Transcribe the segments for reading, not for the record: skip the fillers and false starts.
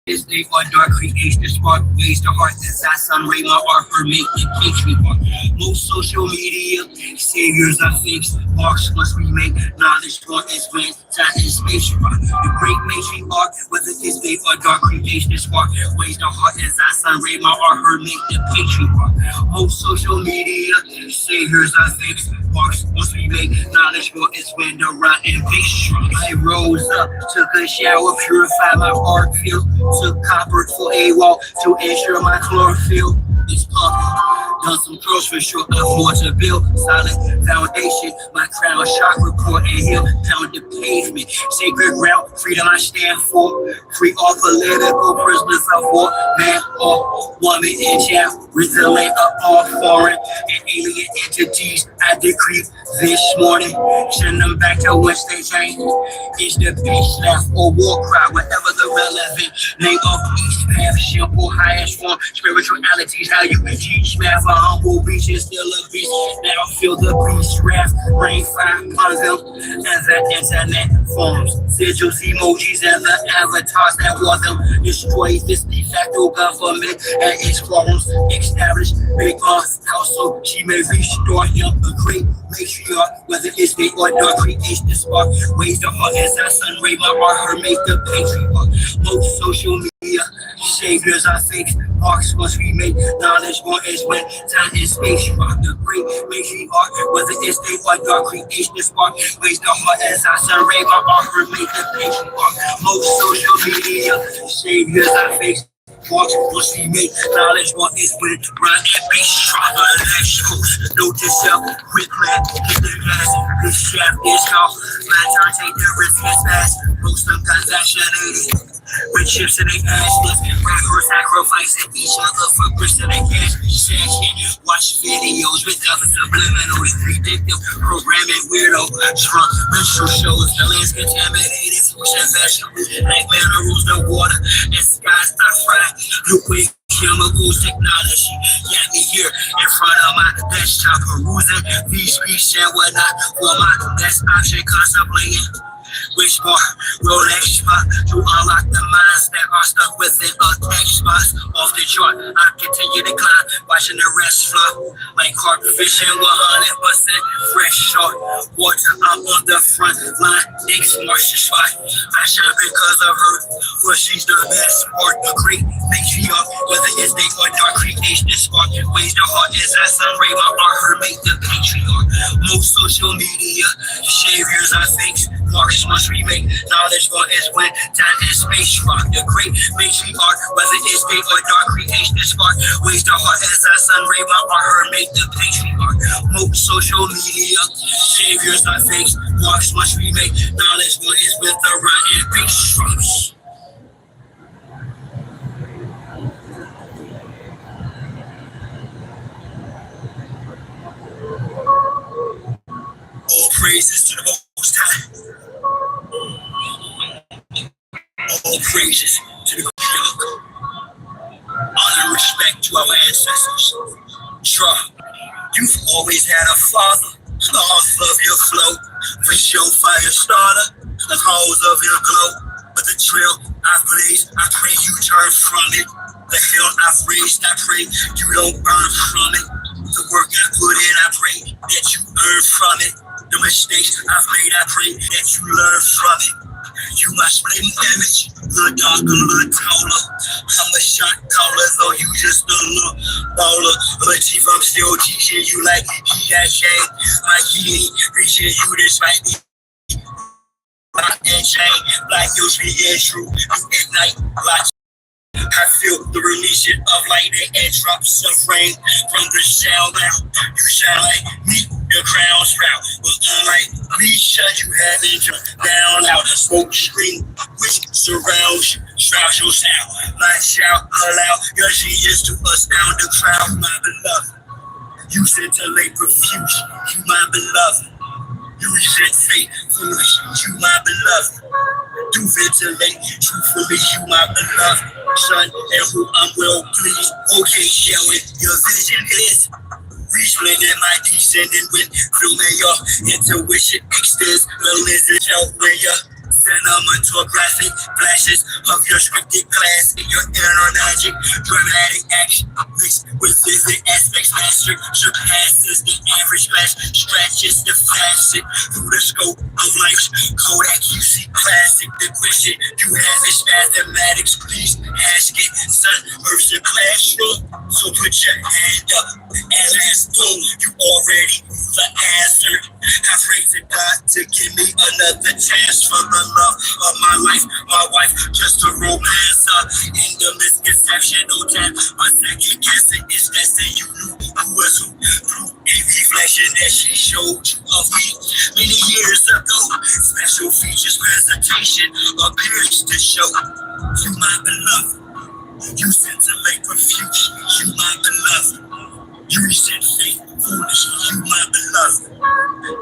Is they are dark creation, the spark ways the heart desire, sun ray my art for make it patriarch. Most social media saviors are fakes, marks must we make, knowledge for is when time is space rock. The great matriarch, whether it's they or dark creation, the spark ways the heart desire, sun ray my art for make it patriarch. Most social media saviors are fakes, marks must we make, knowledge for is when the rotten face rock. I rose up, took a shower, purified my art field. Took copper for a wall to ensure my chlorophyll is pumping. Done some curls for sure, afford to build solid foundation. My crown chakra core and hill pound the pavement. Sacred ground, freedom I stand for. Free all political prisoners of war. Man or woman in jail, resilient of all foreign and alien entities. I decree this morning, send them back to whence they came. Is the peace left or war cry, whatever the relevant name of each path, simple highest form, spirituality's how you can teach math. A humble beach is still a beast. Now feel the beast wrath, rain fire upon them, and the internet forms, sigils, emojis, and the avatars that war them. Destroy this de facto government and its forums. Establish big boss household, she may restore him a great matriarch, whether it's big or dark, creation spark. Ways the heart as our sun ray my art, her make the patriarch. Most social media saviors are fakes, marks must we make, knowledge more is when time and space rock. The great matriarch, whether it's day or dark, creation spark. Ways the heart as our sun ray my art, her make the patriarch. Most social media saviors are fakes, marks must we make, knowledge more is when run and be stronger. Let's go, note yourself, quick plan, hit the gas. This shaft is off, my turn, take the risk as fast. Most of them vaccinated. With chips in their ass, rappers sacrificing each other for grist in their cash. Watch videos with other subliminals, predictive programming, weirdo, drunk, menstrual shows, the land's contaminated, fruits and vegetables, like minerals, the water, and skies not fried. Liquid chemicals, technology, got me here in front of my desktop, perusing these speech and whatnot for my best option, contemplating. Which more will expire to unlock the minds that are stuck within a text box off the chart? I continue to climb, watching the rest flow like carp fishing, 100% fresh short water. I'm on the front line, X marks the spot. I shine because of her, for she's the best part. The great matriarch, whether it's day or dark, creation spark. Ways the heart is that sun ray my art, her make the patriarch. Most social media saviors are fakes, marks must remake, knowledge for is when time and space rock. The great matriarch, whether it's day or dark, creation spark. Ways the heart as our sun ray my art, her make the patriarch. Most social media saviors are fakes, marks must remake, knowledge for is with the run and base rocks. All praises to the Most High. All praises to the Creator. Honor and respect to our ancestors. Jah, you've always had a father, the author of your flow, for your fire starter, the cause of your glow. But the trail I've blazed, I pray you turn from it. The hell I've raised, I pray you don't burn from it. The work I put in, I pray that you earn from it. The mistakes I've made, I pray that you learn from it. You my splitting image, little darker, little taller. I'm a shot caller, though you just a little baller. But chief, I'm still teaching you like he got shame. Like he ain't reaching you despite me. Rock and chain, like your speak is true. You ignite like I feel the releasing of lightning and drops of rain from the sound now. You shine like me, your crown sprout. But unlike me, shut you haven't jumped down out. Smoke screen, which surrounds you, shrouds your sound. My shout allow your genius to astound the crowd, my beloved. You scintillate profuse, you my beloved. You resent fate, foolish, you my beloved. Do ventilate, truthfully, you my beloved son, and who I'm well pleased. Okay, showing your vision is resplendent, my descendant with filming your intuition extends the lens and show where your Cinematographic flashes of your scripted class in your inner magic. Dramatic action mixed with vivid aspects. Mastered surpasses the average class. Stretches the facet through the scope of life's Kodak. You see classic. The question you have is mathematics. Please ask it. Son, Earth's a classroom. So put your hand up and let's go. You already knew the answer. I pray to God to give me another chance for the love of my life. My wife, just a romancer. In the misconception, no time. But second guessing is guessing you knew who was who. Through a reflection that she showed you of me many years ago. Special features presentation appears to show you my beloved. You scintillate profuse, you my beloved. You resent fate, foolish, you my beloved.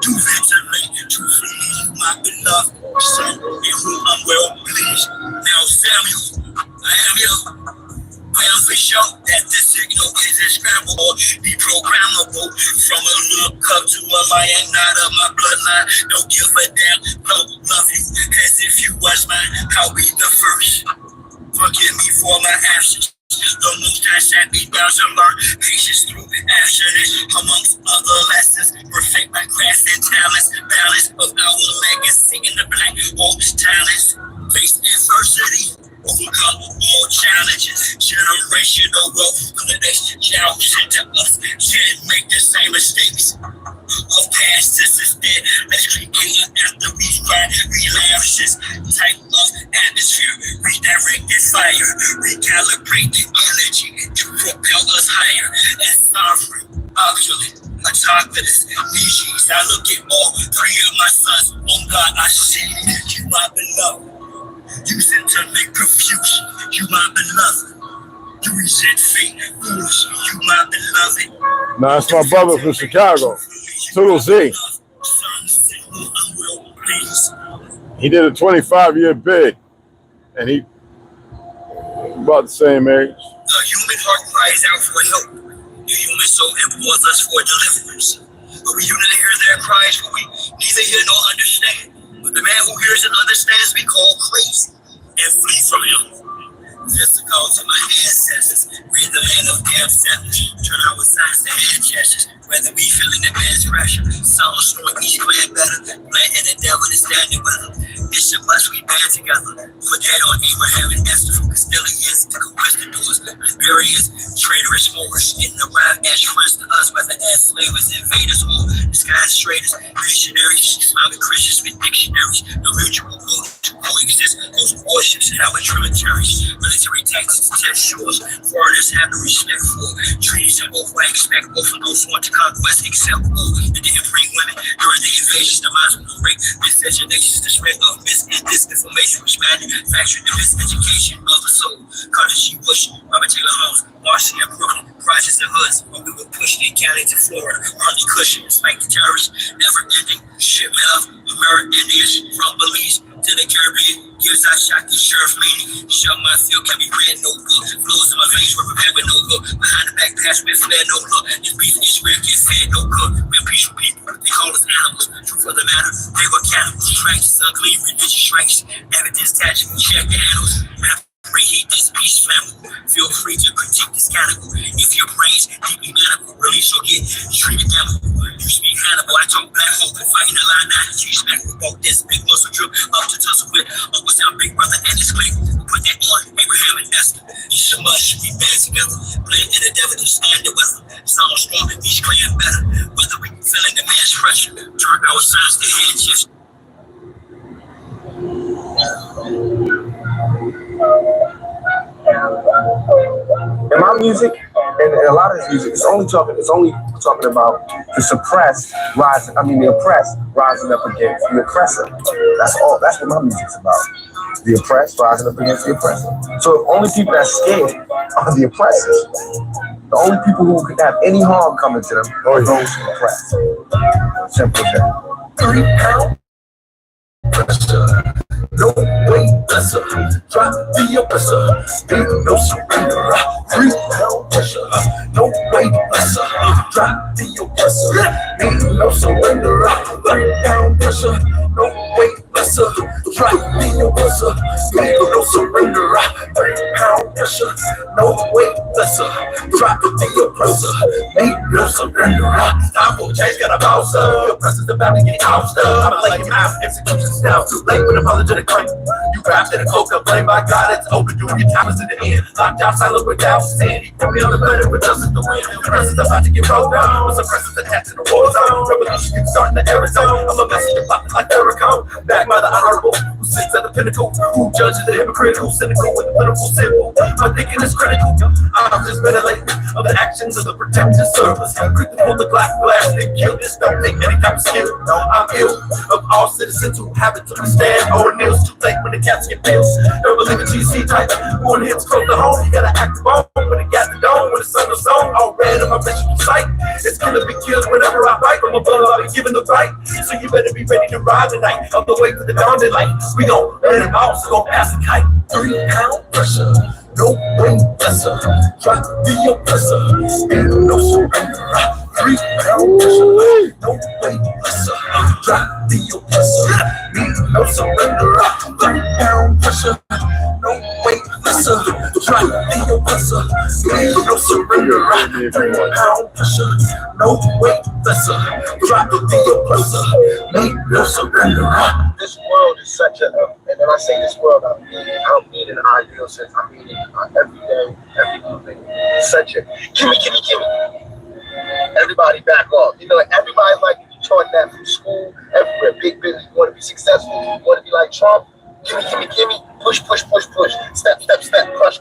You ventilate truthfully, you my beloved. Son, in whom I'm well pleased. Now Samuel, I am you. I am for sure that the signal is inscrutable, be programmable. From a look up to a lion, not of my bloodline. Don't give a damn, don't love you as if you was mine. I'll be the first. Forgive me for my absence. The most I sat me down to learn patience through abstinence, amongst other lessons. Perfect my craft and talents, balance of our legacy in the black ops talents. Face adversity, overcome all challenges. Generational wealth for the next generation to us. Shouldn't make the same mistakes of past sisters did. Let's create after we find relapses. Type of atmosphere, redirected fire, recalibrate the energy to propel us higher. As sovereign, opulent, autonomous species. I look at all three of my sons. Oh God, I see you, my beloved. You scintillate profuse, you my beloved. You resent fate, foolish, you my beloved. Now that's my brother from Chicago, ToLU'S. He did a 25-year bid, and he about the same age. The human heart cries out for help. The human soul implores us for deliverance. But we do not hear their cries, for we neither hear nor understand. But the man who hears and understands we call crazy and flee from him. Just to call to my ancestors, read the land of damn settlers, turn our signs to hand gestures, whether we feeling the man's pressure. Some snort each clan better, plant and the devil is standing with them. It's a must we band together. Put that on Abraham and Esther from Castilians to conquistadors, Liberians, traitorous Moors, in the rhyme as friends to us, whether as slavers, invaders, or disguised traders, missionaries, Islamic Christians with dictionaries, the mutual will to coexist, those warships and our tributaries. Military tactics test shores. Foreigners have no respect for treaties and both I expect both of those who want to conquest except all. They didn't bring women during the invasions. The minds will break miscegenations, the spread of disinformation, which manufactured the miseducation of the soul. Carter G. Bush, Robert Taylor Holmes, Marcy and Brooklyn, projects and hoods, when we were pushed in Cali to Florida, Harley Cushion, spike the terrorists, never ending shipment of American Indians from Belize to the Caribbean. Years I shot the sheriff meaning. Shut my field can be read, no book. Flows in my veins were prepared with no look. Behind the back pass with fled, no look. This beef is rare, get fed, no cook. We're peaceful people, they call us animals. Truth of the matter, they were cannibals. Strikes, unclean religious strikes. Evidence tangible, check the handles. Reheat this beast family. Feel free to critique this cannibal. If your brain's deeply manical, release or get treated devil. You speak Hannibal, I talk black hope and fighting the line 9 G's back with both this big muscle drip up to tussle with what's our big brother and his clique. Put that on Abraham and Esther. It's a must, we band together. Blend in the devil to stand the weather. Sound strong, each clan better. Whether we feeling the man's pressure, turn our signs to hand gesture. In my music, and a lot of this music, it's only talking about the suppressed rising. I mean, the oppressed rising up against the oppressor. That's all. That's what my music's about. The oppressed rising up against the oppressor. So, only people that's scared are the oppressors. The only people who could have any harm coming to them are those who are oppressed. Simple as that. 3 pound pressure. No way lesser, drop the oppressor, ain't no surrender, 3 pound pressure, no way lesser, drop the oppressor, ain't no surrender, 3 pound pressure, no way lesser. lesser. Try to be your lesser. Legal, no surrender. 3-pound pressure. No weight lesser. Try to be your presser. Ain't no surrender. Time for change, got a bounce up. Your presence about to get ousted. I'm like your mouth. Execution's down. Too late with apologetic claim. You wrapped in a cloak of blame. By God, it's overdue. Your time is in the end. Locked out, silent without sin. He put me on the better with justice to win. The presence about to get rolled down. With some presence attached to the war zone. Revolution can start in the Arizona. I'm a messenger popping like Erico. Backed by the honorable. Who sits at the pinnacle. Who judges the hypocritical. Cynical with the political symbol. My thinking is critical. I'm just ventilating of the actions of the protected service. Quick to pull the glass and kill this. Don't take any type of skill. I'm ill of all citizens who have it to understand. Or kneels too late when the cats get pills. Don't believe in GC type. One hits close to home. You gotta act the bone. When it got the dome. When the sun is on. All red of my visual sight. It's gonna be killed whenever I fight. From above, I'll be given the right. So you better be ready to ride tonight. Up the way to the dawn daylight. We gon' let it all. So gon' pass the kite. 3-pound pressure. No way lesser. Try to be your presser. And no surrender. 3-pound pressure. No way lesser. Try to be your presser. No surrender. 3-pound pressure. No way lesser. Try to be your presser. No surrender. 3-pound pressure. No way lesser. Try to be your presser. No surrender. This world is such a, and when I say this world, I mean an ideal sense. I mean it every day, every movement. Such a gimme. Everybody back off. You know, everybody like to be taught that from school, everywhere. Big business. You want to be successful. You want to be like Trump. Gimme. Push. Step. Crush.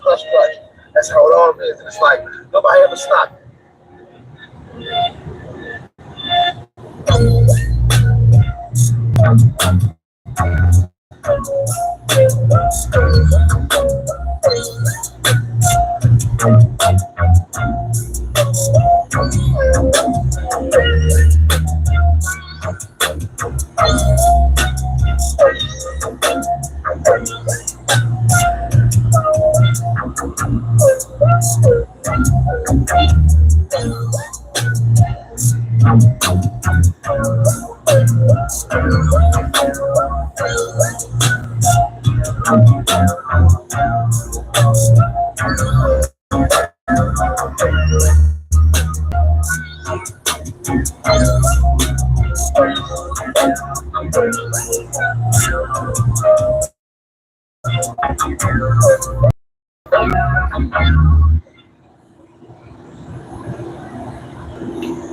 That's how it all is. And it's like nobody ever stopped.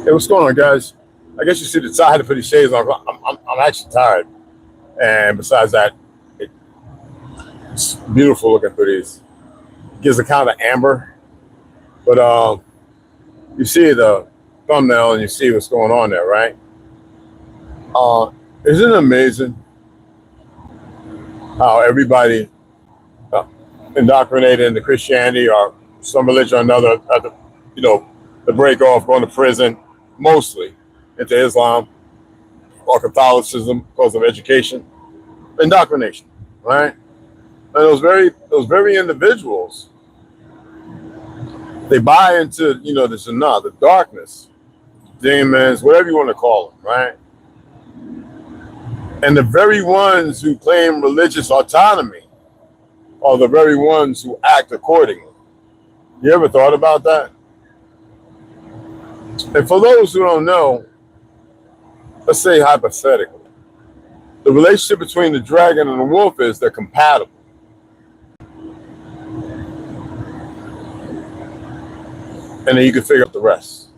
Hey, what's going on, guys? I guess you see the I had to put these shades on. I'm actually tired, and besides that, it's beautiful looking through these. Gives a kind of amber, but you see the thumbnail and you see what's going on there, right? Isn't it amazing how everybody indoctrinated into Christianity or some religion or another, at the break off, going to prison, mostly into Islam or Catholicism because of education, indoctrination, right? And those very individuals, they buy into, the zjinnah, the darkness, demons, whatever you want to call them, right? And the very ones who claim religious autonomy are the very ones who act accordingly. You ever thought about that? And for those who don't know, let's say hypothetically, the relationship between the dragon and the wolf is they're compatible. And then you can figure out the rest.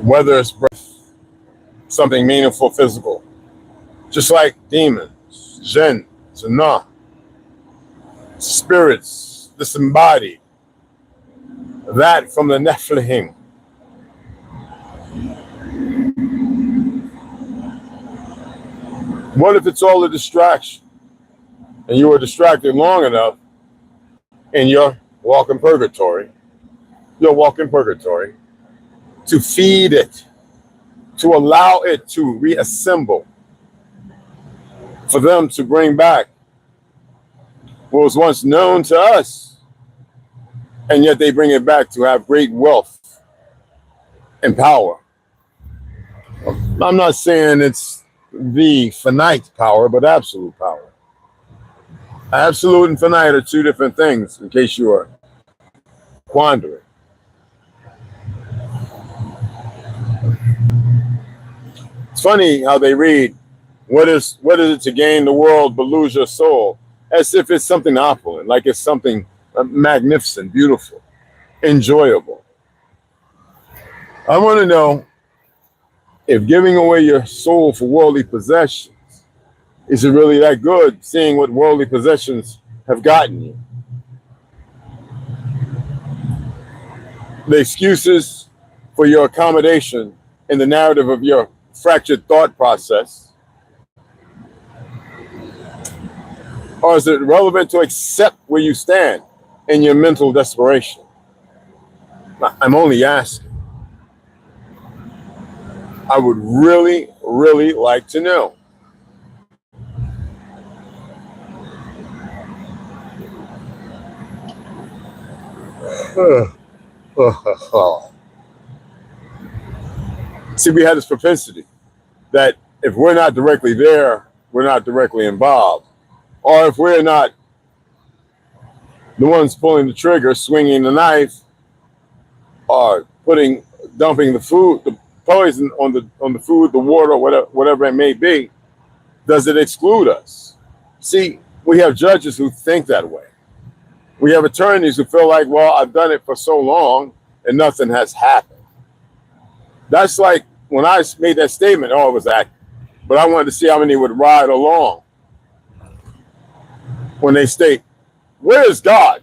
Whether it's something meaningful, physical, just like demons, jinn, zjinnah, spirits disembodied, that from the Nephilim. What if it's all a distraction and you were distracted long enough in your walk in purgatory, to feed it, to allow it to reassemble, for them to bring back what was once known to us, and yet they bring it back to have great wealth and power. I'm not saying it's the finite power, but absolute power. Absolute and finite are two different things, in case you are quandary. It's funny how they read, what is it to gain the world but lose your soul? As if it's something opulent, like it's something magnificent, beautiful, enjoyable. I want to know if giving away your soul for worldly possessions, is it really that good, seeing what worldly possessions have gotten you? The excuses for your accommodation in the narrative of your fractured thought process? Or is it relevant to accept where you stand in your mental desperation? I'm only asking. I would really, really like to know. See, we have this propensity that if we're not directly there, we're not directly involved. Or if we're not the ones pulling the trigger, swinging the knife, or dumping the food, the poison on the food, the water, whatever it may be, does it exclude us? See, we have judges who think that way. We have attorneys who feel like, well, I've done it for so long and nothing has happened. That's like when I made that statement, oh, it was acting. But I wanted to see how many would ride along when they state, where's God?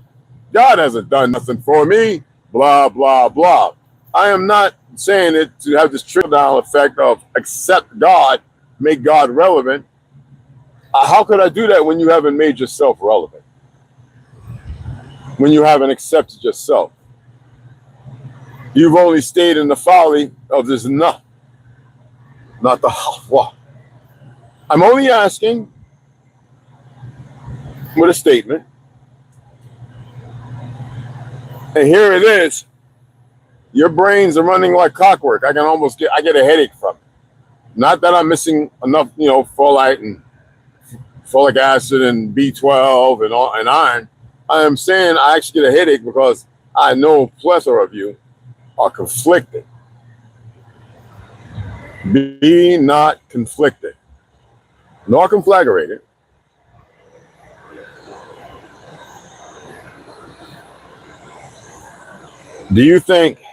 God hasn't done nothing for me, blah, blah, blah. I am not saying it to have this trickle-down effect of accept God, make God relevant. How could I do that when you haven't made yourself relevant? When you haven't accepted yourself? You've only stayed in the folly of this not the what. I'm only asking with a statement. And here it is. Your brains are running like clockwork. I get a headache from it. Not that I'm missing enough, folate and folic acid and B12 and iron. I am saying I actually get a headache because I know a plethora of you are conflicted. Be not conflicted, nor conflagrated. Do you think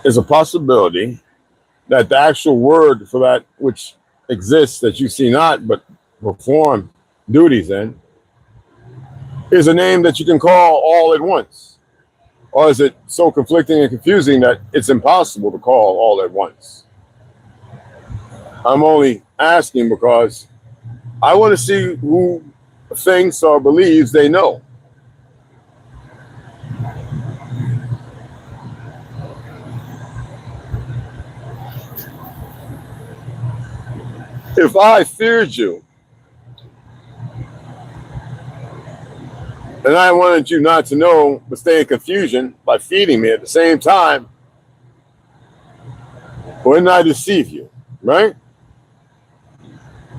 there's a possibility that the actual word for that which exists that you see not but perform duties in is a name that you can call all at once? Or is it so conflicting and confusing that it's impossible to call all at once? I'm only asking because I want to see who thinks or believes they know. If I feared you, and I wanted you not to know, but stay in confusion by feeding me at the same time, wouldn't I deceive you, right?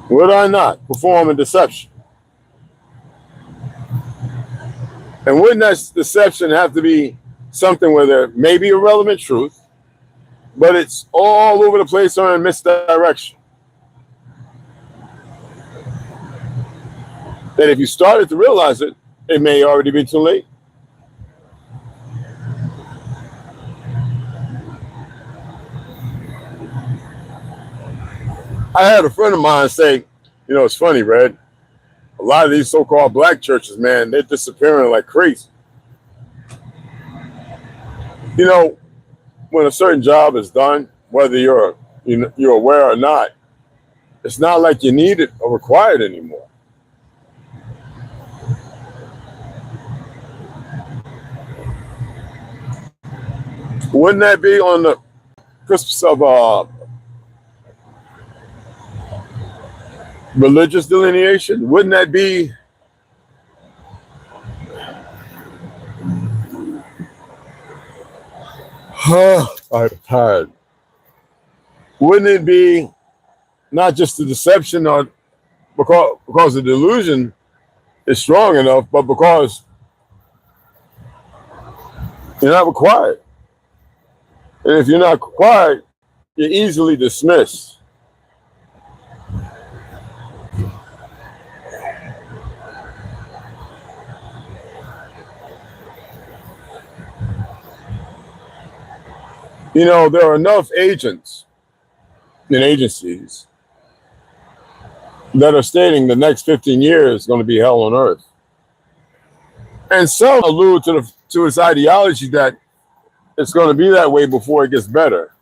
Would I not perform a deception? And wouldn't that deception have to be something where there may be a relevant truth, but it's all over the place or in misdirection? That if you started to realize it, it may already be too late. I had a friend of mine say, it's funny, Red. A lot of these so-called black churches, man, they're disappearing like crazy. When a certain job is done, whether you're aware or not, it's not like you need it or require it anymore. Wouldn't that be on the cusp of religious delineation? Wouldn't that be I'm tired. wouldn't it be not just the deception or because the delusion is strong enough, but because you're not required. And if you're not required, you're easily dismissed. You know, there are enough agents and agencies that are stating the next 15 years is going to be hell on earth. And some allude to its ideology that it's going to be that way before it gets better.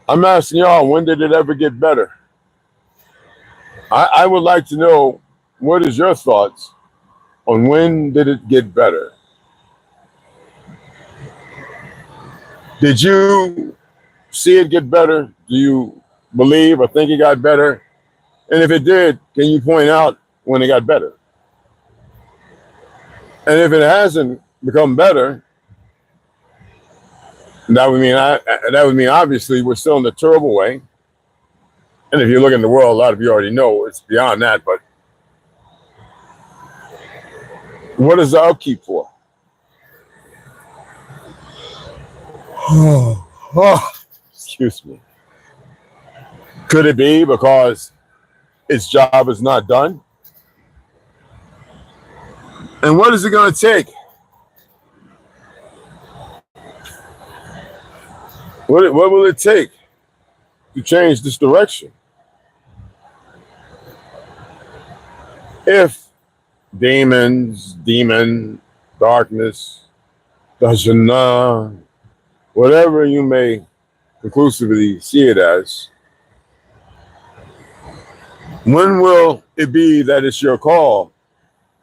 I'm asking y'all, when did it ever get better? I would like to know, what is your thoughts on when did it get better? Did you see it get better? Do you believe or think it got better? And if it did, can you point out when it got better? And if it hasn't become better, that would mean obviously we're still in the terrible way. And if you look in the world, a lot of you already know it's beyond that. But what is the upkeep for? Excuse me. Could it be because its job is not done? And what is it going to take? What will it take to change this direction? If demon, darkness, the zjinnah, whatever you may conclusively see it as, when will it be that it's your call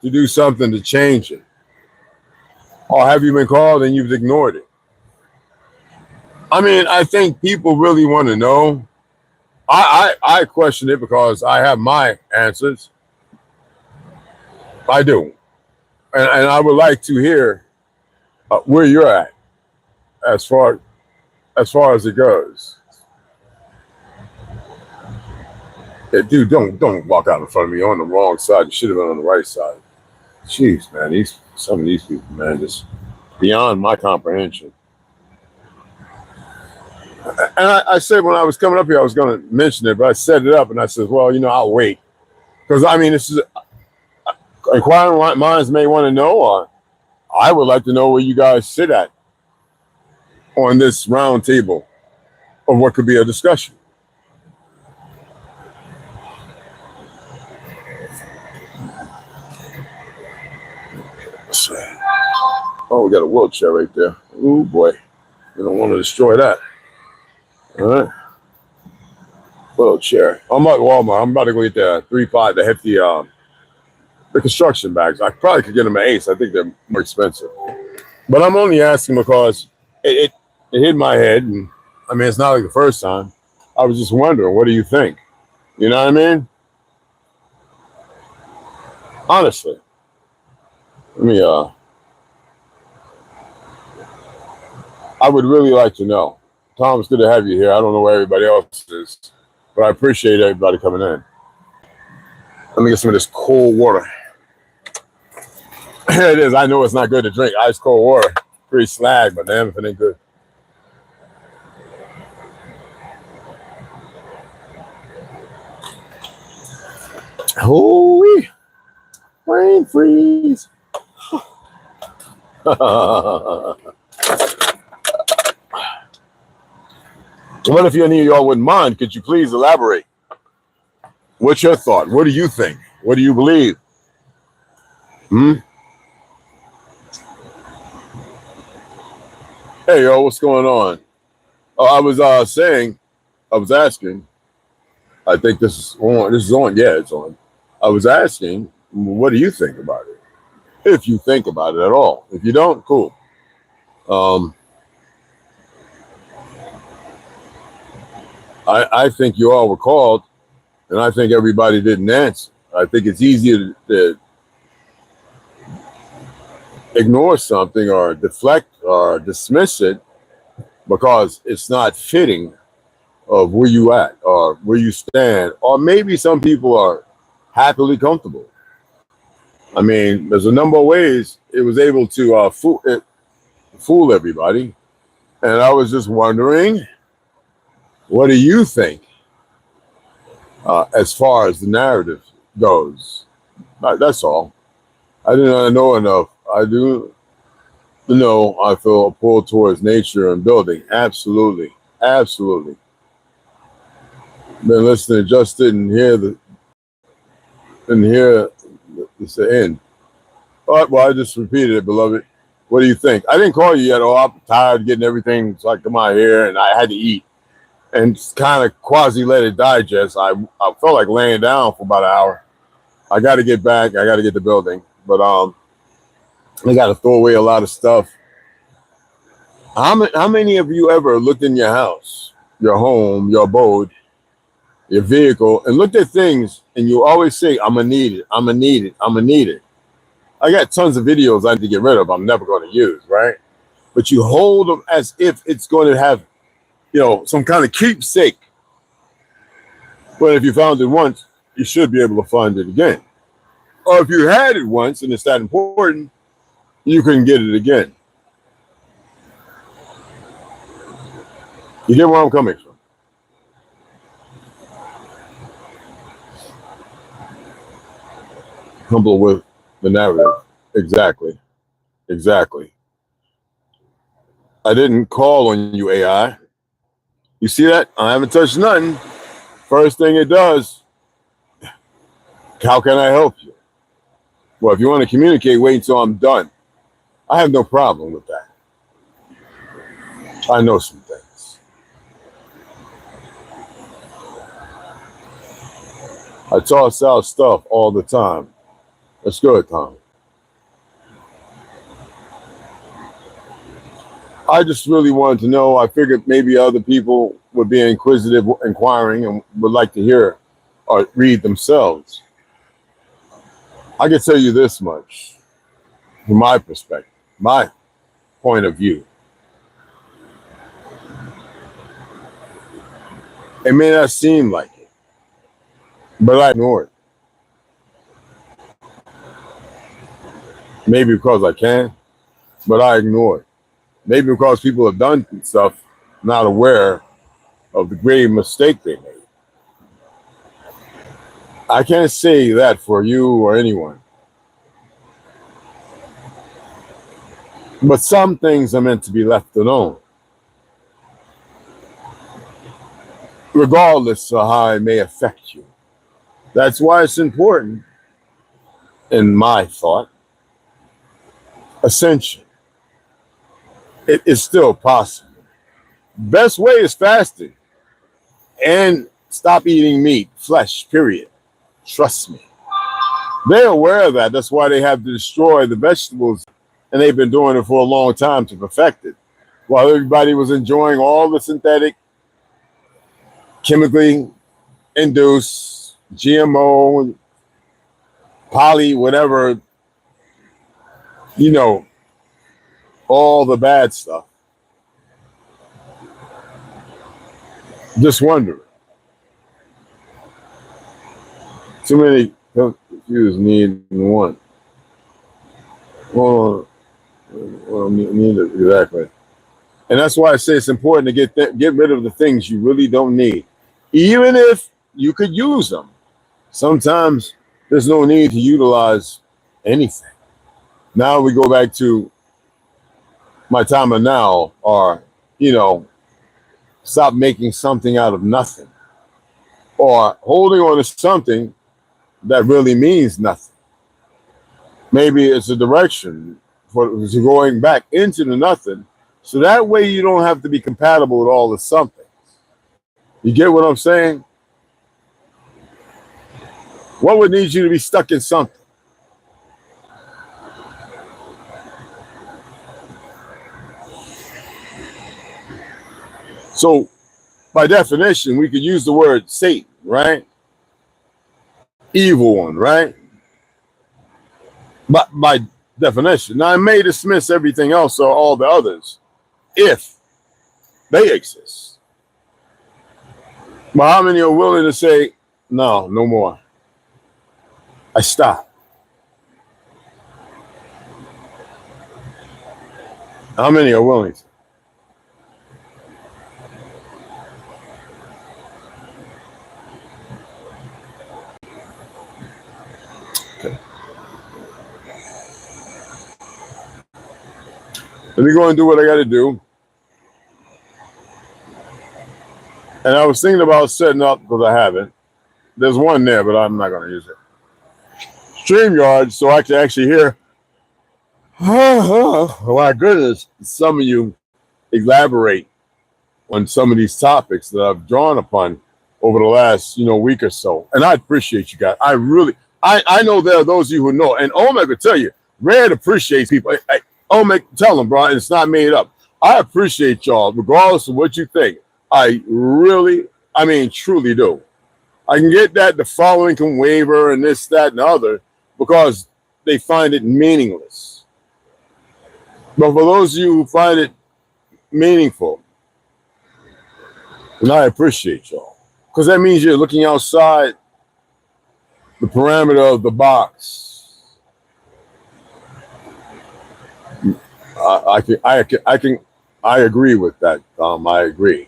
to do something to change it? Or have you been called and you've ignored it? I mean, I think people really want to know. I question it because I have my answers. I do. And I would like to hear where you're at as far as it goes. Yeah, dude, don't walk out in front of me. You're on the wrong side. You should have been on the right side. Jeez, man, some of these people, man, just beyond my comprehension. And I said when I was coming up here, I was going to mention it, but I set it up and I said, well, you know, I'll wait. Because, I mean, this is inquiring minds may want to know, or I would like to know where you guys sit at on this round table of what could be a discussion. Oh, we got a wheelchair right there. Oh boy, we don't want to destroy that. All right, wheelchair. I'm at Walmart. I'm about to go get the 3.5, the hefty, the construction bags. I probably could get them at Ace. I think they're more expensive. But I'm only asking because it hit my head, and I mean, it's not like the first time. I was just wondering, what do you think? You know what I mean? Honestly, let me. I would really like to know. Tom, it's good to have you here. I don't know where everybody else is, but I appreciate everybody coming in. Let me get some of this cold water. Here it is. I know it's not good to drink. Ice cold water. Pretty slag, but damn if it ain't good. Holy rain freeze. What if any of y'all wouldn't mind? Could you please elaborate? What's your thought? What do you think? What do you believe? Hey, yo, what's going on? Oh, I was asking. I think this is on. This is on. Yeah, it's on. I was asking, what do you think about it? If you think about it at all. If you don't, cool. I think you all were called, and I think everybody didn't answer. I think it's easier to ignore something or deflect or dismiss it because it's not fitting of where you at or where you stand, or maybe some people are happily comfortable. I mean, there's a number of ways it was able to fool everybody. And I was just wondering, what do you think as far as the narrative goes? That's all. I didn't know enough. I do know I feel a pull towards nature and building. Absolutely. Absolutely. Been listening, just didn't hear the end. All right, well, I just repeated it, beloved. What do you think? I didn't call you yet. Oh, I'm tired of getting everything so I come out here, and I had to eat and kind of quasi let it digest. I felt like laying down for about an hour. I got to get back. I got to get the building, but I got to throw away a lot of stuff. How many of you ever looked in your house, your home, your abode, your vehicle, and looked at things, and you always say, "I'm gonna need it. I'm gonna need it. I'm gonna need it." I got tons of videos I need to get rid of. I'm never going to use, right? But you hold them as if it's going to have, some kind of keepsake. But if you found it once, you should be able to find it again. Or if you had it once and it's that important, you can get it again. You get where I'm coming from? Humble with the narrative. Exactly. I didn't call on you, AI. You see that? I haven't touched nothing. First thing it does, how can I help you? Well, if you want to communicate, wait until I'm done. I have no problem with that. I know some things. I toss out stuff all the time. That's good, Tom. I just really wanted to know. I figured maybe other people would be inquisitive, inquiring, and would like to hear or read themselves. I can tell you this much from my perspective, my point of view. It may not seem like it, but I ignore it. Maybe because I can, but I ignore it. Maybe because people have done stuff not aware of the grave mistake they made. I can't say that for you or anyone. But some things are meant to be left alone, regardless of how it may affect you. That's why it's important, in my thought, ascension. It is still possible. Best way is fasting and stop eating meat, flesh, period. Trust me. They're aware of that. That's why they have to destroy the vegetables, and they've been doing it for a long time to perfect it. While everybody was enjoying all the synthetic, chemically induced, GMO, poly, whatever, all the bad stuff. Just wondering. Too many confused need and want. Well, need it, exactly. And that's why I say it's important to get rid of the things you really don't need. Even if you could use them. Sometimes there's no need to utilize anything. Now we go back to my time of now, or, stop making something out of nothing, or holding on to something that really means nothing. Maybe it's a direction for going back into the nothing, so that way you don't have to be compatible with all the somethings. You get what I'm saying? What would need you to be stuck in something? So, by definition, we could use the word Satan, right? Evil one, right? But by definition. Now, I may dismiss everything else or all the others if they exist. But how many are willing to say, no, no more? I stop. How many are willing to? Okay. Let me go and do what I got to do. And I was thinking about setting up, because I haven't. There's one there, but I'm not going to use it. StreamYard, so I can actually hear, oh my goodness, some of you elaborate on some of these topics that I've drawn upon over the last, week or so. And I appreciate you guys. I really, I know there are those of you who know, and Omek will tell you, Red appreciates people. Omek, tell them, bro, it's not made up. I appreciate y'all, regardless of what you think. I really, truly do. I can get that the following can waver and this, that, and the other because they find it meaningless. But for those of you who find it meaningful, and I appreciate y'all, because that means you're looking outside the parameter of the box. I agree with that. I agree.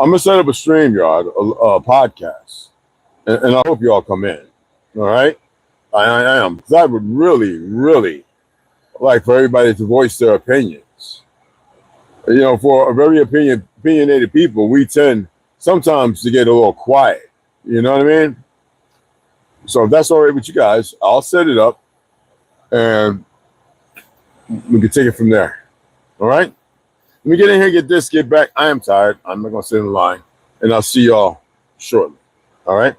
I'm gonna set up a StreamYard, a podcast, and I hope y'all come in. All right, I am, because I would really, really like for everybody to voice their opinions. For a very opinionated people, we tend sometimes to get a little quiet. You know what I mean? So if that's all right with you guys, I'll set it up, and we can take it from there. All right? Let me get in here, get back. I am tired. I'm not going to sit in line, and I'll see y'all shortly. All right?